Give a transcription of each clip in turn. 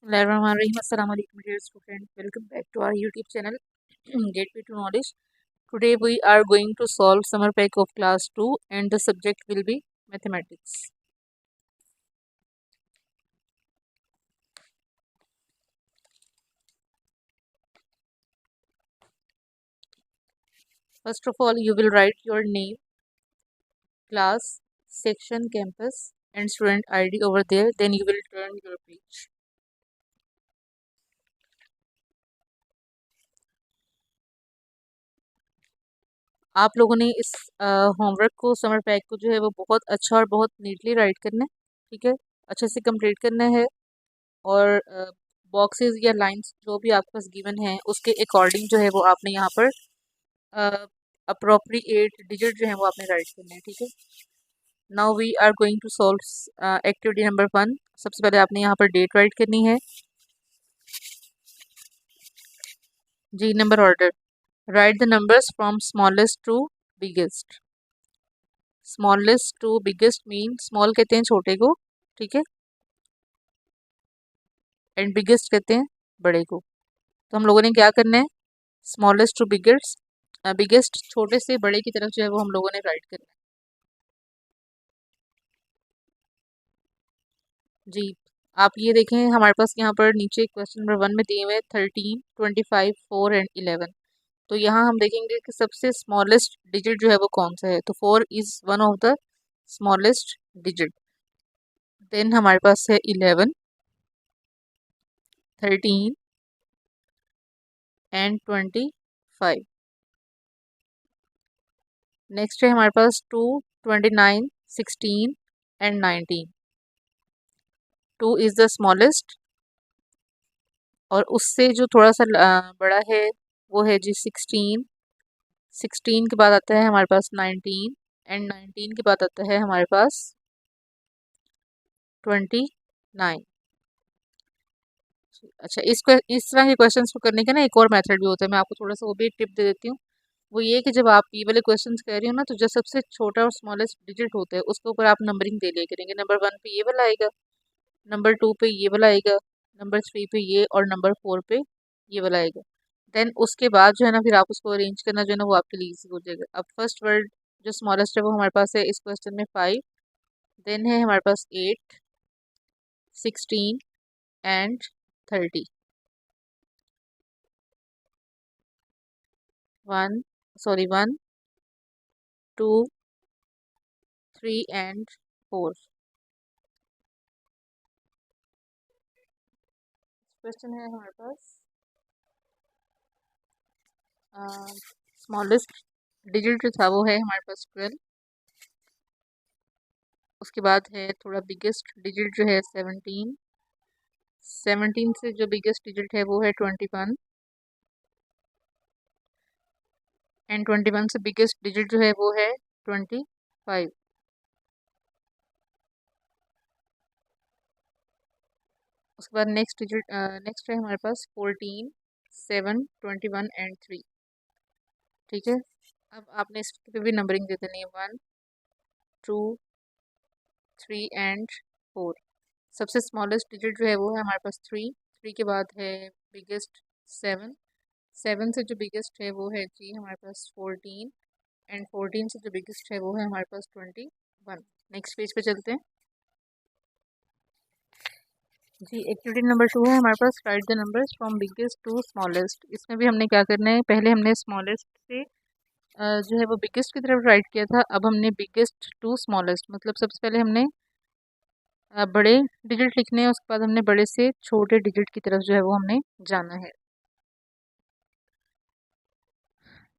Assalamu alaikum dear student. Welcome back to our YouTube channel Gateway to Knowledge. Today we are going to solve summer pack of class 2 and the subject will be mathematics. First of all, you will write your name, class, section, campus and student ID over there. Then you will turn your page. आप लोगों ने इस homework को summer pack को जो है वो बहुत अच्छा और बहुत नीटली राइट करना है, ठीक है, अच्छे से कंप्लीट करना है और बॉक्सेस या लाइंस जो भी आपके पास गिवन है उसके अकॉर्डिंग जो है वो आपने यहाँ पर अप्रोप्रिएट डिजिट जो है वो आपने राइट करना है, ठीक है। Now we are going to solve activity number 1। सबसे पहले आपने यहाँ पर डेट राइट करनी है। जी, number order, write the numbers from smallest to biggest. Smallest to biggest mean small कहते हैं छोटे को, ठीक है, एंड बिगेस्ट कहते हैं बड़े को। तो हम लोगों ने क्या करना है, स्मॉलेस्ट टू बिगेस्ट, बिगेस्ट छोटे से बड़े की तरफ जो है वो हम लोगों ने राइट करना है। जी, आप ये देखें हमारे पास यहाँ पर नीचे क्वेश्चन नंबर 1 में दिए हुए 13, 25, 4 एंड 11। तो यहाँ हम देखेंगे कि सबसे स्मॉलेस्ट डिजिट जो है वो कौन सा है। तो 4 is one of the smallest digit. Then हमारे पास है 11, 13 एंड 25। नेक्स्ट है हमारे पास 2, 29, 16 एंड 19। 2 इज द स्मॉलेस्ट और उससे जो थोड़ा सा बड़ा है वो है जी 16। 16 के बाद आता है हमारे पास 19 एंड 19 के बाद आता है हमारे पास 29। अच्छा, इस तरह के क्वेश्चंस को करने का ना एक और मेथड भी होता है, मैं आपको थोड़ा सा वो भी टिप दे देती हूँ। वो ये कि जब आप ये वाले क्वेश्चंस कर रही हो ना, तो जो सबसे छोटा और स्मॉलेस्ट डिजिट होता है उसके ऊपर आप नंबरिंग दे लिया करेंगे। नंबर 1 पे ये वाला आएगा, नंबर 2 पे ये वाला आएगा, नंबर 3 पे ये और नंबर 4 पे ये वाला आएगा। देन उसके बाद जो है ना फिर आप उसको अरेंज करना जो है ना वो आपके लिए ईजी हो जाएगा। अब फर्स्ट वर्ड जो स्मॉलेस्ट है वो हमारे पास है इस क्वेश्चन में 5। देन है हमारे पास 8, 16 एंड 30। 1, 2, 3 एंड 4। क्वेश्चन है हमारे पास स्मॉलेस्ट डिजिट जो था वो है हमारे पास 12। उसके बाद है थोड़ा बिगेस्ट डिजिट जो है 17। 17 से जो बिगेस्ट डिजिट है वो है 21 एंड 21 से बिगेस्ट डिजिट जो है वो है 25। उसके बाद नेक्स्ट डिजिट नेक्स्ट है हमारे पास 14, 7, 21 एंड 3, ठीक है। अब आपने इस पे भी नंबरिंग दे देनी है 1, 2, 3 एंड 4। सबसे स्मॉलेस्ट डिजिट जो है वो है हमारे पास 3। 3 के बाद है बिगेस्ट 7। 7 से जो बिगेस्ट है वो है जी हमारे पास 14 एंड 14 से जो बिगेस्ट है वो है हमारे पास 21। नेक्स्ट पेज पे चलते हैं। जी, एक्टिविटी नंबर 2 है हमारे पास write the numbers from biggest to smallest. इसमें भी हमने क्या करना है, पहले हमने स्मॉलेस्ट से जो है वो बिगेस्ट की तरफ राइट किया था। अब हमने बिगेस्ट टू स्मॉलेस्ट मतलब सबसे पहले हमने बड़े डिजिट लिखने हैं, उसके बाद हमने बड़े से छोटे डिजिट की तरफ जो है वो हमने जाना है।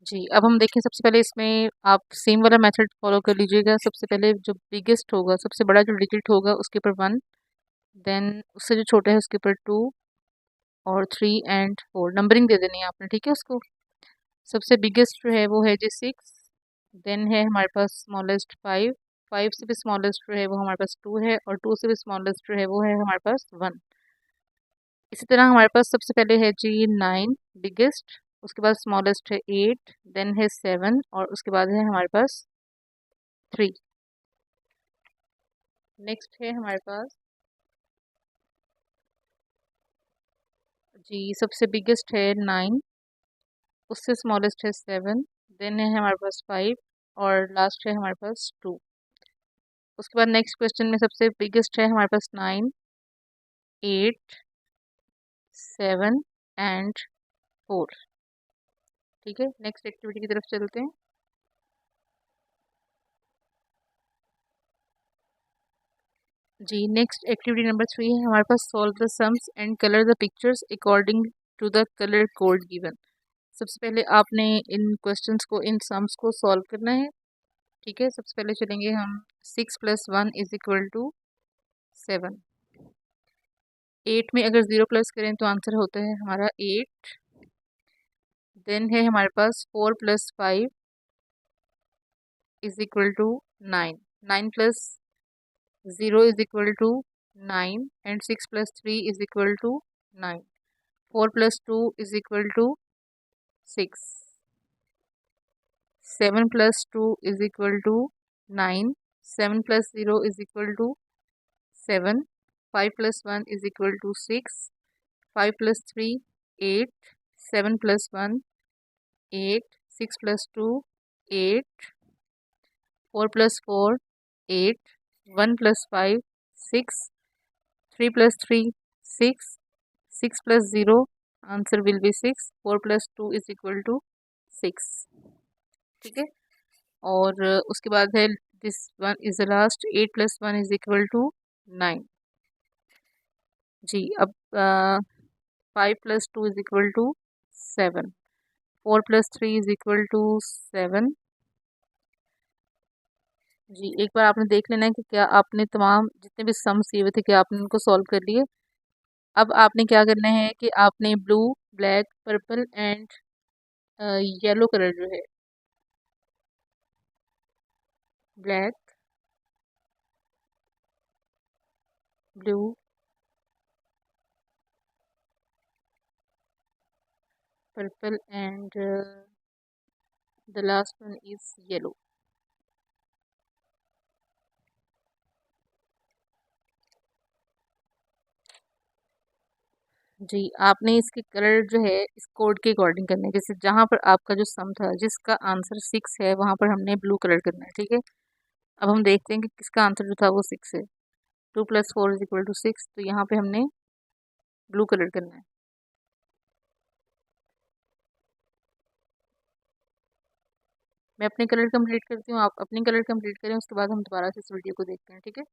जी, अब हम देखें सबसे पहले इसमें आप सेम वाला मेथड फॉलो कर लीजिएगा। सबसे पहले जो बिगेस्ट होगा, सबसे बड़ा जो डिजिट होगा उसके ऊपर 1, देन उससे जो छोटा है उसके ऊपर 2 और 3 एंड 4 नंबरिंग दे देनी है आपने, ठीक है। उसको सबसे बिगेस्ट जो है वो है जी 6। देन है हमारे पास स्मॉलेस्ट 5। 5 से भी स्मॉलेस्ट जो है वो हमारे पास 2 है और 2 से भी स्मॉलेस्ट जो है वो है हमारे पास 1। इसी तरह हमारे पास सबसे पहले है जी 9 बिगेस्ट, उसके बाद स्मॉलेस्ट है 8, देन है 7 और उसके बाद है हमारे पास 3। नेक्स्ट है हमारे पास जी सबसे बिगेस्ट है 9, उससे स्मॉलेस्ट है 7, देन है हमारे पास 5 और लास्ट है हमारे पास 2। उसके बाद नेक्स्ट क्वेश्चन में सबसे बिगेस्ट है हमारे पास 9, 8, 7 एंड 4। ठीक है, नेक्स्ट एक्टिविटी की तरफ चलते हैं। जी नेक्स्ट एक्टिविटी नंबर 3 है हमारे पास solve the sums and colour the pictures according to the colour code given. सबसे पहले आपने इन क्वेश्चंस को, इन सम्स को सॉल्व करना है। ठीक है, सबसे पहले चलेंगे हम 6 + 1 = 7। 8 में अगर 0 प्लस करें तो आंसर होता है हमारा 8। देन है हमारे पास 4 + 5 = 9। 9 + 0 = 9 and 6 + 3 = 9। 4 + 2 = 6। 7 + 2 = 9। 7 + 0 = 7। 5 + 1 = 6। 5 + 3 8। 7 + 1 8। 6 + 2 8। 4 + 4 8। 1 + 5 6। 3 + 3 6। 6 + 0 answer will be 6। 4 + 2 = 6। ठीक है, और उसके बाद है this one is the last 8 + 1 = 9। जी अब 5 + 2 = 7। 4 + 3 = 7। जी एक बार आपने देख लेना है कि क्या आपने तमाम जितने भी सम्स दिए हुए थे क्या आपने उनको सॉल्व कर लिए। अब आपने क्या करना है कि आपने blue, black, purple and yellow colour जो है, black, blue, purple and the last one is yellow. जी आपने इसके कलर जो है इस कोड के अकॉर्डिंग करना है। जैसे जहाँ पर आपका जो सम था जिसका आंसर 6 है वहाँ पर हमने ब्लू कलर करना है। ठीक है, अब हम देखते हैं कि किसका आंसर जो था वो 6 है। 2 + 4 = 6, तो यहाँ पे हमने ब्लू कलर करना है। मैं अपने कलर कंप्लीट करती हूँ, आप अपनी कलर कंप्लीट करें, उसके बाद हम दोबारा से इस वीडियो को देखते हैं। ठीक है।